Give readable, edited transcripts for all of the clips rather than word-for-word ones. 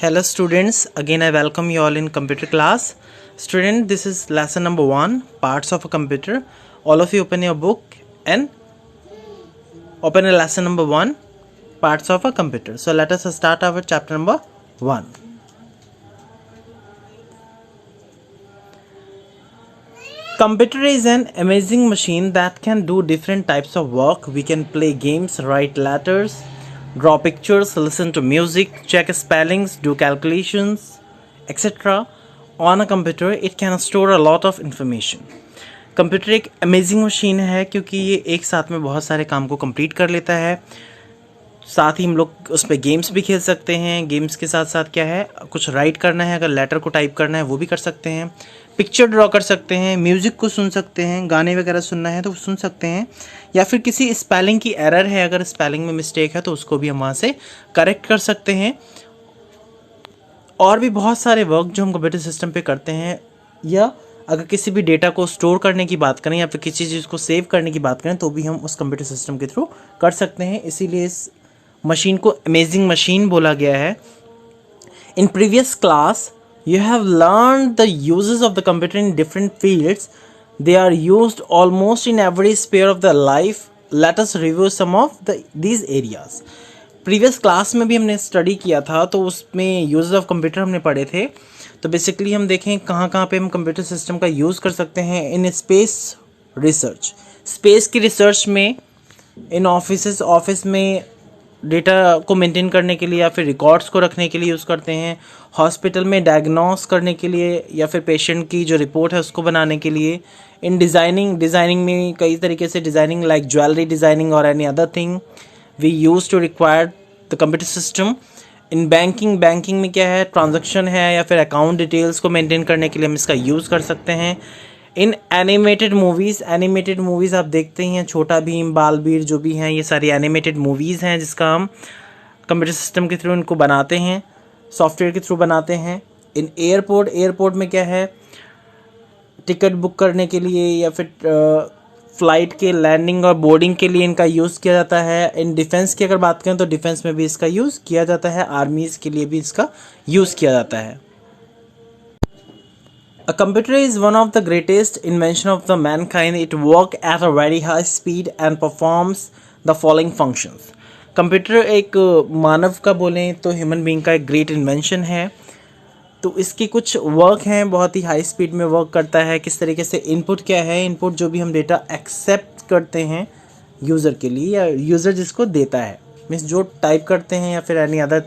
Hello students, again I welcome you all in computer class. Student, this is lesson number 1, parts of a computer. All of you open your book and open a lesson number 1, parts of a computer. So let us start our chapter number 1. Computer is an amazing machine that can do different types of work. We can play games, write letters, draw pictures, listen to music, check spellings, do calculations, etc. On a computer, it can store a lot of information. Computer एक amazing machine है क्योंकि ये एक साथ में बहुत सारे काम को कंप्लीट कर लेता है. साथ ही हम लोग उस पर गेम्स भी खेल सकते हैं. गेम्स के साथ साथ क्या है, कुछ राइट करना है, अगर लेटर को टाइप करना है वो भी कर सकते हैं. पिक्चर ड्रॉ कर सकते हैं, म्यूज़िक को सुन सकते हैं, गाने वगैरह सुनना है तो सुन सकते हैं, या फिर किसी स्पेलिंग की एरर है, अगर स्पेलिंग में मिस्टेक है तो उसको भी हम वहाँ से करेक्ट कर सकते हैं. और भी बहुत सारे वर्क जो हम कंप्यूटर सिस्टम पे करते हैं, या अगर किसी भी डेटा को स्टोर करने की बात करें या फिर किसी चीज़ को सेव करने की बात करें तो भी हम उस कंप्यूटर सिस्टम के थ्रू कर सकते हैं. इसीलिए इस मशीन को अमेजिंग मशीन बोला गया है. In previous class you have learned the uses of the computer in different fields. They are used almost in every sphere of the life. Let us review some of these areas. Previous class में भी हमने study किया था तो उसमें use of computer हमने पढ़े थे. तो बेसिकली हम देखें कहाँ कहाँ पे हम कंप्यूटर सिस्टम का यूज़ कर सकते हैं. इन स्पेस रिसर्च, स्पेस की रिसर्च में, इन ऑफिस में डेटा को मेंटेन करने के लिए या फिर रिकॉर्ड्स को रखने के लिए यूज़ करते हैं. हॉस्पिटल में डायग्नोस करने के लिए या फिर पेशेंट की जो रिपोर्ट है उसको बनाने के लिए. इन डिज़ाइनिंग में कई तरीके से डिज़ाइनिंग लाइक ज्वेलरी डिज़ाइनिंग और any other thing we use to require the computer system. इन बैंकिंग में क्या है, ट्रांजैक्शन है या फिर अकाउंट डिटेल्स को मेंटेन करने के लिए हम इसका यूज़ कर सकते हैं. इन एनिमेटेड मूवीज़ आप देखते ही हैं, छोटा भीम, बालवीर जो भी हैं, ये सारी एनिमेटेड मूवीज़ हैं जिसका हम कंप्यूटर सिस्टम के थ्रू इनको बनाते हैं, सॉफ्टवेयर के थ्रू बनाते हैं. इन एयरपोर्ट में क्या है, टिकट बुक करने के लिए या फिर फ्लाइट के लैंडिंग और बोर्डिंग के लिए इनका यूज़ किया जाता है. इन डिफेंस की अगर बात करें तो डिफेंस में भी इसका यूज़ किया जाता है, आर्मीज़ के लिए भी इसका यूज़ किया जाता है. A computer is one of the greatest invention of the mankind. It works at a very high speed and performs the following functions. Computer एक मानव का बोलें तो ह्यूमन बीइंग का एक ग्रेट इन्वेंशन है. तो इसकी कुछ वर्क हैं, बहुत ही हाई स्पीड में वर्क करता है. किस तरीके से, इनपुट क्या है, इनपुट जो भी हम डेटा एक्सेप्ट करते हैं यूज़र के लिए या यूज़र जिसको देता है, मीन्स जो टाइप करते हैं, या फिर any other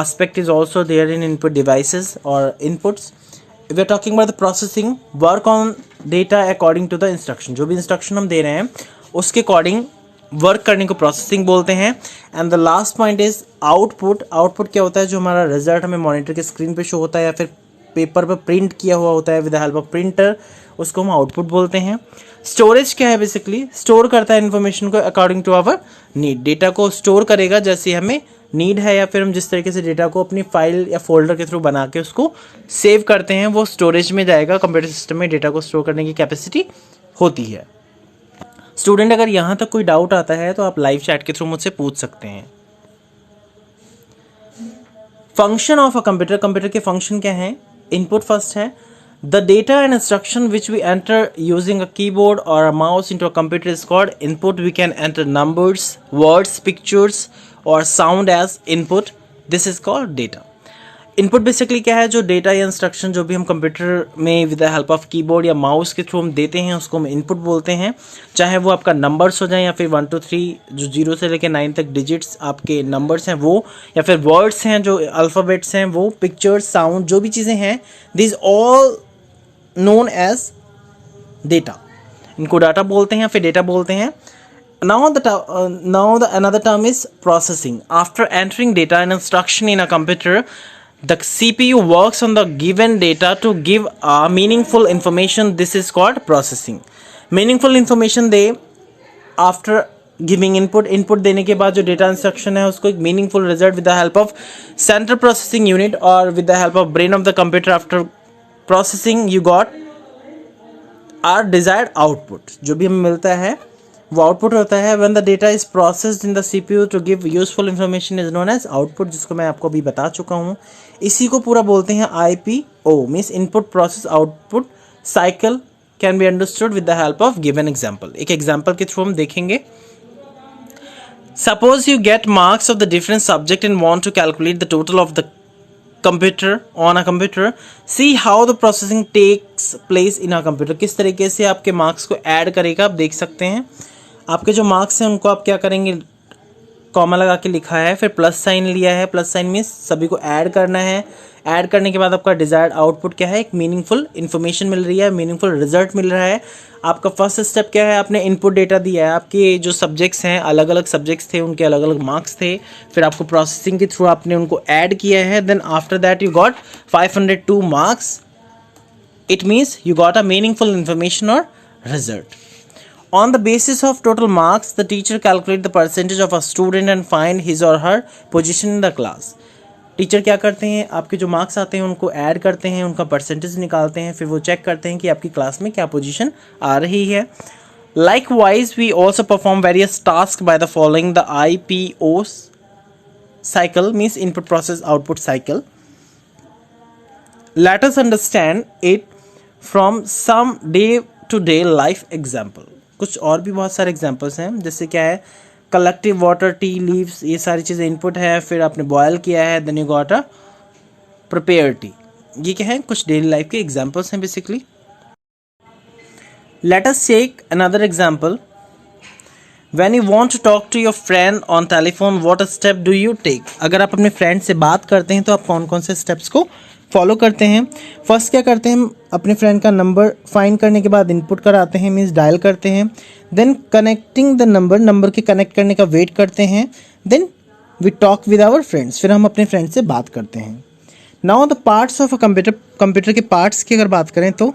aspect is also there in input devices और inputs. If we are talking about the processing, work on data according to the instruction. जो भी इंस्ट्रक्शन हम दे रहे हैं उसके अकॉर्डिंग वर्क करने को प्रोसेसिंग बोलते हैं. And the last point is output. Output क्या होता है, जो हमारा रिजल्ट हमें मॉनिटर के स्क्रीन पे शो होता है या फिर पेपर पर प्रिंट किया हुआ होता है with the help of printer, उसको हम आउटपुट बोलते हैं. स्टोरेज क्या है, बेसिकली स्टोर करता है इन्फॉर्मेशन को according to our need. Data को स्टोर करेगा जैसे हमें नीड है, या फिर हम जिस तरीके से डेटा को अपनी फाइल या फोल्डर के थ्रू बना के उसको सेव करते हैं वो स्टोरेज में जाएगा. कंप्यूटर सिस्टम में डेटा को स्टोर करने की कैपेसिटी होती है. स्टूडेंट, अगर यहाँ तक कोई डाउट आता है तो आप लाइव चैट के थ्रू मुझसे पूछ सकते हैं. Function of a computer. Computer के फंक्शन क्या है, इनपुट फर्स्ट है. The data and instruction which we enter using a keyboard or a mouse into a computer is called input. We can enter numbers, words, pictures or sound as input. This is called data. Input basically क्या है, जो data या instruction जो भी हम computer में with the help of keyboard या mouse के थ्रू हम देते हैं उसको हम इनपुट बोलते हैं. चाहे वो आपका नंबर्स हो जाए या फिर 1 2 3 जो 0 से लेकर 9 तक डिजिट्स आपके नंबर्स हैं वो, या फिर वर्ड्स हैं जो अल्फ़ाबेट्स हैं वो, पिक्चर्स, साउंड, जो भी चीज़ें हैं, this all known as data. इनको डाटा बोलते हैं या फिर डेटा बोलते हैं. Now the another term is processing. After entering data and instruction in a computer, the CPU works on the given data to give meaningful information. This is called processing. Meaningful information दे after giving input देने के बाद जो data instruction है उसको एक meaningful result with the help of central processing unit और with the help of brain of the computer. After processing you got are desired output. जो भी हमें मिलता है वो आउटपुट होता है when the data is processed in the CPU to give useful information is known as output, जिसको मैं आपको अभी बता चुका हूँ। इसी को पूरा बोलते हैं IPO, means input process output cycle can be understood with the help of given example. एक एग्जाम्पल के थ्रू हम देखेंगे। Suppose you get marks of the different subject and want to calculate the total of the computer on a computer. See how the processing takes place in a computer. किस तरीके से आपके marks को add करेगा आप देख सकते हैं। आपके जो मार्क्स हैं उनको आप क्या करेंगे, कॉमा लगा के लिखा है, फिर प्लस साइन लिया है, प्लस साइन मीन्स सभी को ऐड करना है। ऐड करने के बाद आपका डिजायर्ड आउटपुट क्या है, एक मीनिंगफुल इन्फॉर्मेशन मिल रही है, मीनिंगफुल रिजल्ट मिल रहा है। आपका फर्स्ट स्टेप क्या है, आपने इनपुट डेटा दिया है, आपके जो सब्जेक्ट्स हैं अलग अलग सब्जेक्ट्स थे, उनके अलग अलग मार्क्स थे, फिर आपको प्रोसेसिंग के थ्रू आपने उनको ऐड किया है, then after that you got 502 marks. It means you got a meaningful information और result. On the basis of total marks, the teacher calculate the percentage of a student and find his or her position in the class. Teacher क्या करते हैं, आपके जो marks आते हैं उनको add करते हैं, उनका परसेंटेज निकालते हैं, फिर वो चेक करते हैं कि आपकी क्लास में क्या पोजीशन आ रही है। Likewise, we also perform various tasks by the following the IPO cycle, means input process output cycle. Let us understand it from some day-to-day life example. कुछ और भी बहुत सारे एग्जांपल्स हैं, जैसे क्या है, कलेक्टिव वाटर, टी लीव्स, ये सारी चीज़ें इनपुट है, फिर आपने बॉयल किया है, then you got a prepare tea. ये क्या है, कुछ डेली लाइफ के एग्जांपल्स हैं basically. Let us take another example. When you want to talk to your friend on telephone, what step do you take. अगर आप अपने फ्रेंड से बात करते हैं तो आप कौन कौन से स्टेप्स को फॉलो करते हैं। फर्स्ट क्या करते हैं, अपने फ्रेंड का नंबर फाइंड करने के बाद इनपुट कराते हैं, मीन्स डायल करते हैं। देन कनेक्टिंग द नंबर के कनेक्ट करने का वेट करते हैं। Then we talk with our friends, फिर हम अपने फ्रेंड से बात करते हैं। Now the parts of a computer के पार्ट्स की अगर बात करें तो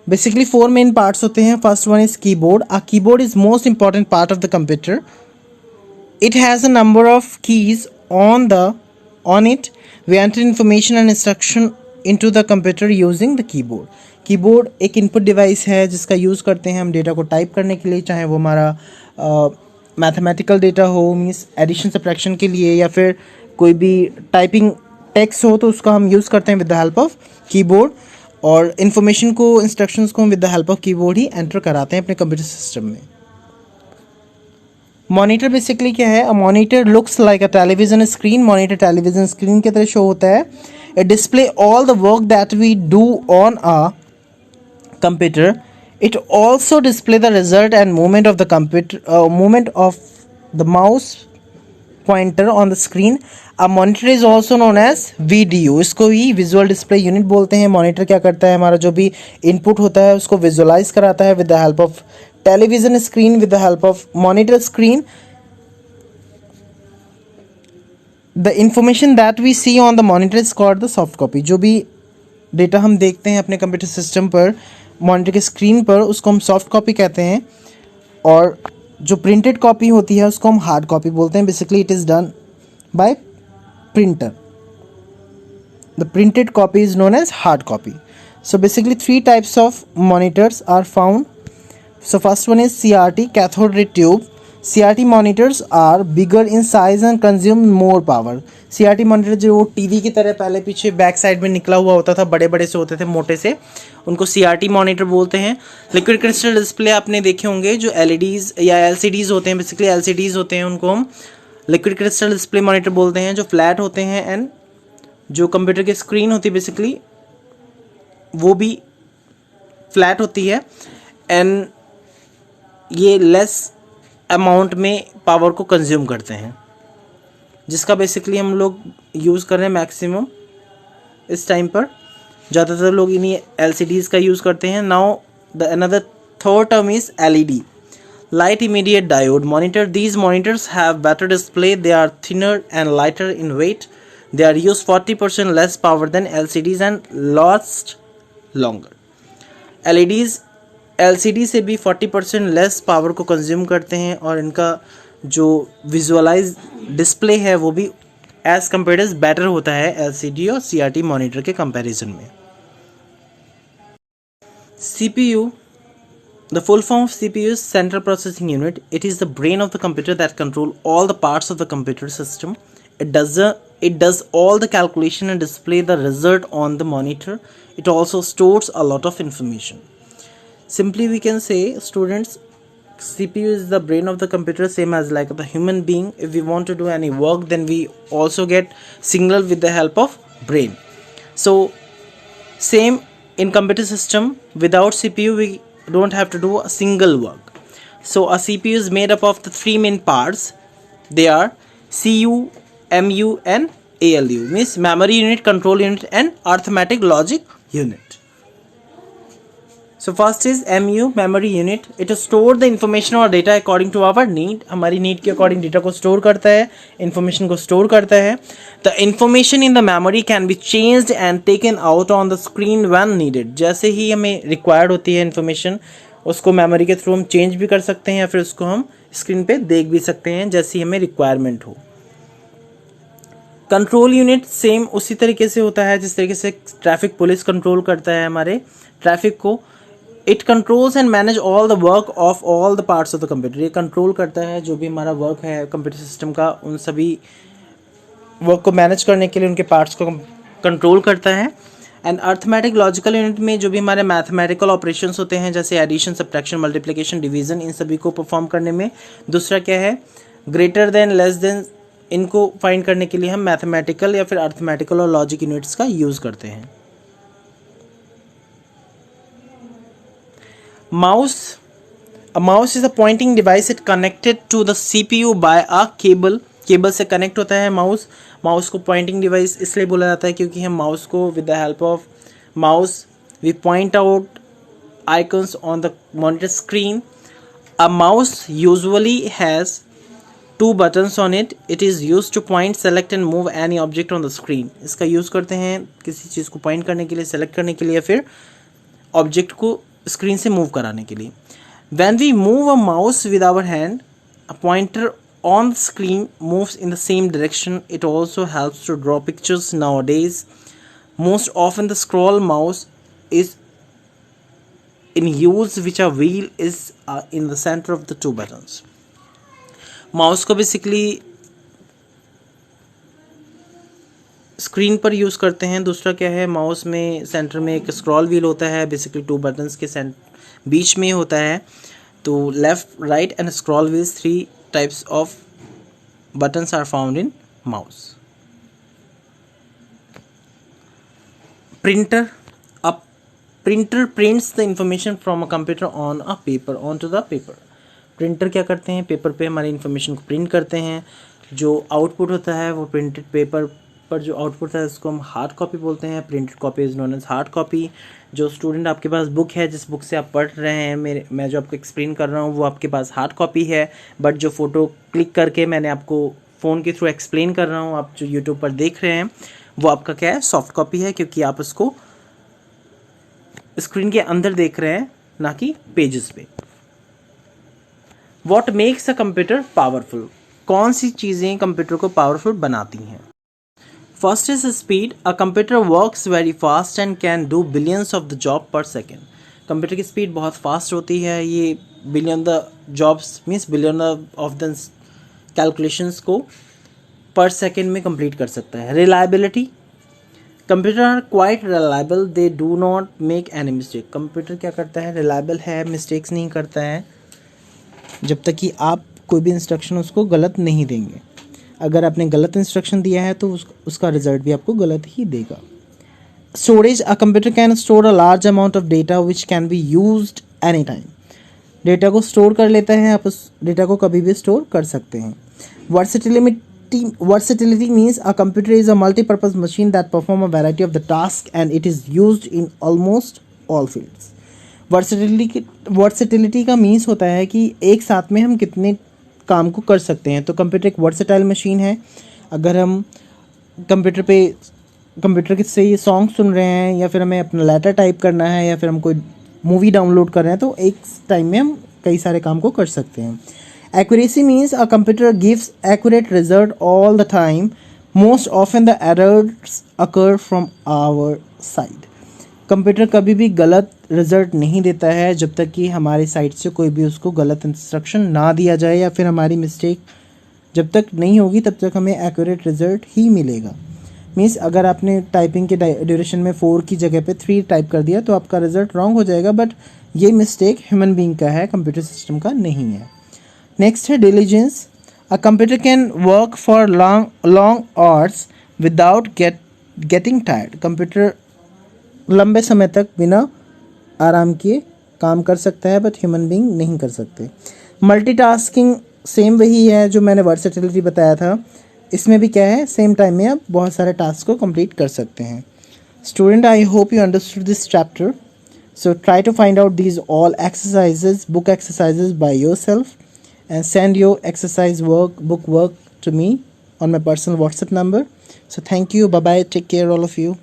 बेसिकली 4 मेन पार्ट्स होते हैं। First one is keyboard. A keyboard is most important part of the computer. It has a number of keys on it. We enter information and instruction into the computer using the keyboard. Keyboard एक input device है जिसका use करते हैं हम data को type करने के लिए, चाहे वो हमारा मैथमेटिकल डेटा हो, मीन्स एडिशन सब्ट्रैक्शन के लिए, या फिर कोई भी टाइपिंग टेक्स्ट हो तो उसका हम यूज़ करते हैं with the help of keyboard. और इन्फॉर्मेशन को, इंस्ट्रक्शंस को हम with the help of keyboard ही एंटर कराते हैं अपने कंप्यूटर सिस्टम में। मॉनिटर बेसिकली क्या है, a monitor looks like a television screen. Monitor television screen की तरह शो होता है। It display all the work that we do on a computer. It also display the result and movement of the computer, movement of the mouse pointer on the screen. A monitor is also known as VDU. इसको ही visual display unit बोलते हैं। Monitor क्या करता है, हमारा जो भी इनपुट होता है उसको विजुअलाइज कराता है with the help of television screen, with the help of monitor screen. The information that we see on the monitor is called the soft copy. जो भी डेटा हम देखते हैं अपने कंप्यूटर सिस्टम पर, मॉनिटर के स्क्रीन पर, उसको हम सॉफ्ट कॉपी कहते हैं। और जो प्रिंटेड कॉपी होती है उसको हम हार्ड कॉपी बोलते हैं। Basically it is done by printer. The printed copy is known as hard copy. So basically 3 types of monitors are found. So first one is CRT, cathode ray tube. CRT monitors are bigger in size and consume more power. CRT monitor जो वो TV की तरह पहले पीछे back side में निकला हुआ होता था, बड़े बड़े से होते थे, मोटे से, उनको CRT मॉनिटर बोलते हैं। लिक्विड क्रिस्टल डिस्प्ले आपने देखे होंगे, जो LEDs या LCDs होते हैं, बेसिकली LCDs होते हैं, उनको हम लिक्विड क्रिस्टल डिस्प्ले मॉनिटर बोलते हैं, जो फ्लैट होते हैं। एंड जो कंप्यूटर की स्क्रीन होती है बेसिकली वो भी फ्लैट होती है, एंड ये लेस अमाउंट में पावर को कंज्यूम करते हैं, जिसका बेसिकली हम लोग यूज़ कर रहे हैं मैक्सिमम इस टाइम पर। ज़्यादातर लोग इन्हीं LCDs का यूज़ करते हैं। Now the another third term is LED, light emitting diode monitor. These monitors have better display, they are thinner and lighter in weight, they are use 40% less power than LCDs and last longer. LEDs LCD से भी 40% less power को consume करते हैं, और इनका जो visualise display है वो भी एज कम्पेयर्ड बेटर होता है LCD और CRT मॉनिटर के कंपैरिजन में। CPU The full form of CPU is Central Processing Unit. It is the brain of the computer that control all the parts of the computer system. It does all the calculation and display the result on the monitor. It also stores a lot of information. Simply we can say, students, CPU is the brain of the computer, same as like the human being. If we want to do any work, then we also get signal with the help of brain. So same in computer system, without CPU we don't have to do a single work. So a CPU is made up of the three main parts. They are CU, MU and ALU, means memory unit, control unit and arithmetic logic unit. So first is MU, memory unit. It store the information or data according to our need. हमारी need के according data को store करता है, information को store करता है. The information in the memory can be changed and taken out on the screen when needed. जैसे ही हमें required होती है information, उसको memory के through हम change भी कर सकते हैं या फिर उसको हम screen पे देख भी सकते हैं जैसी हमें requirement हो. कंट्रोल यूनिट सेम उसी तरीके से होता है जिस तरीके से ट्रैफिक पुलिस कंट्रोल करता है हमारे ट्रैफिक को. It controls and manage all the work of all the parts of the computer. ये कंट्रोल करता है जो भी हमारा वर्क है कंप्यूटर सिस्टम का, उन सभी वर्क को मैनेज करने के लिए उनके पार्ट्स को कंट्रोल करता है. एंड अर्थमेटिक लॉजिकल यूनिट में जो भी हमारे मैथमेटिकल ऑपरेशंस होते हैं जैसे एडिशन, सब्ट्रैक्शन, मल्टीप्लिकेशन, डिवीजन, इन सभी को परफॉर्म करने में. दूसरा क्या है, ग्रेटर देन, लेस देन, इनको फाइंड करने के लिए हम मैथमेटिकल या फिर अर्थमेटिकल और लॉजिक यूनिट्स का यूज करते हैं. Mouse is a pointing device. It connected to the CPU by a cable से कनेक्ट होता है माउस को पॉइंटिंग डिवाइस इसलिए बोला जाता है क्योंकि हम माउस को with the help of mouse we point out icons on the monitor screen. A mouse usually has two buttons on it. It is used to point, select and move any object on the screen. इसका use करते हैं किसी चीज़ को point करने के लिए, select करने के लिए या फिर ऑब्जेक्ट को स्क्रीन से मूव कराने के लिए. When we move a mouse with our hand, a pointer on the screen moves in the same direction. It also helps to draw pictures nowadays. Most often the scroll mouse is in use, which a wheel is in the center of the two buttons. Mouse को basically screen पर use करते हैं. दूसरा क्या है, mouse में centre में एक स्क्रॉल व्हील होता है, बेसिकली टू बटन्स के बीच में होता है. तो left, right and scroll wheels, 3 types of buttons are found in mouse. Printer. A printer prints the information from a computer on a paper on to the paper. Printer क्या करते हैं, paper पे हमारी इन्फॉर्मेशन को print करते हैं. जो output होता है वो प्रिंटेड पेपर पर जो आउटपुट है उसको हम हार्ड कॉपी बोलते हैं. Printed copy is known as hard copy. जो स्टूडेंट आपके पास बुक है, जिस बुक से आप पढ़ रहे हैं, मैं जो आपको एक्सप्लेन कर रहा हूँ वो आपके पास हार्ड कॉपी है. बट जो फ़ोटो क्लिक करके मैंने आपको फ़ोन के थ्रू एक्सप्लेन कर रहा हूँ, आप जो यूट्यूब पर देख रहे हैं, वो आपका क्या है, सॉफ्ट कॉपी है, क्योंकि आप उसको स्क्रीन के अंदर देख रहे हैं ना कि पेजेस पे. What makes a computer powerful? कौन सी चीज़ें कंप्यूटर को पावरफुल बनाती हैं? First is speed. A computer works very fast and can do billions of the job per second. Computer की स्पीड बहुत फास्ट होती है, ये billion the jobs means billion of the calculations को पर सेकेंड में complete कर सकता है. Reliability. Computer are quite reliable. They do not make any mistake. Computer क्या करता है, रिलायबल है, मिस्टेक्स नहीं करता है जब तक कि आप कोई भी इंस्ट्रक्शन उसको गलत नहीं देंगे. अगर आपने गलत इंस्ट्रक्शन दिया है तो उसका रिजल्ट भी आपको गलत ही देगा. Storage. A computer can store a large amount of data which can be used any time. Data को स्टोर कर लेता है, आप उस डेटा को कभी भी स्टोर कर सकते हैं. Versatility means a computer is a multipurpose machine that perform a variety of the task and it is used in almost all fields. Versatility का मीन्स होता है कि एक साथ में हम कितने काम को कर सकते हैं. तो कंप्यूटर एक वर्सेटाइल मशीन है. अगर हम कंप्यूटर से ये सॉन्ग सुन रहे हैं या फिर हमें अपना लेटर टाइप करना है या फिर हम कोई मूवी डाउनलोड कर रहे हैं तो एक टाइम में हम कई सारे काम को कर सकते हैं. Accuracy means a computer gives accurate result all the time. Most often the errors occur from our side. Computer कभी भी गलत रिज़ल्ट नहीं देता है जब तक कि हमारी साइड से कोई भी उसको गलत इंस्ट्रक्शन ना दिया जाए, या फिर हमारी मिस्टेक जब तक नहीं होगी तब तक हमें एक्यूरेट रिज़ल्ट ही मिलेगा। मीन्स अगर आपने टाइपिंग के ड्यूरेशन में 4 की जगह पे 3 टाइप कर दिया तो आपका रिज़ल्ट रॉन्ग हो जाएगा, बट ये मिस्टेक ह्यूमन बीइंग का है, कंप्यूटर सिस्टम का नहीं है। नेक्स्ट है diligence. A computer can work for long hours without getting tired. Computer लंबे समय तक बिना आराम किए काम कर सकता है, बट ह्यूमन बीइंग नहीं कर सकते। मल्टीटास्किंग सेम वही है जो मैंने वर्सेटिलिटी बताया था, इसमें भी क्या है, सेम टाइम में आप बहुत सारे टास्क को कंप्लीट कर सकते हैं। Student, I hope you understood this chapter, so try to find out these all exercises, book exercises by yourself, and send your exercise book work to me on my personal WhatsApp number. So thank you, bye bye, take care all of you.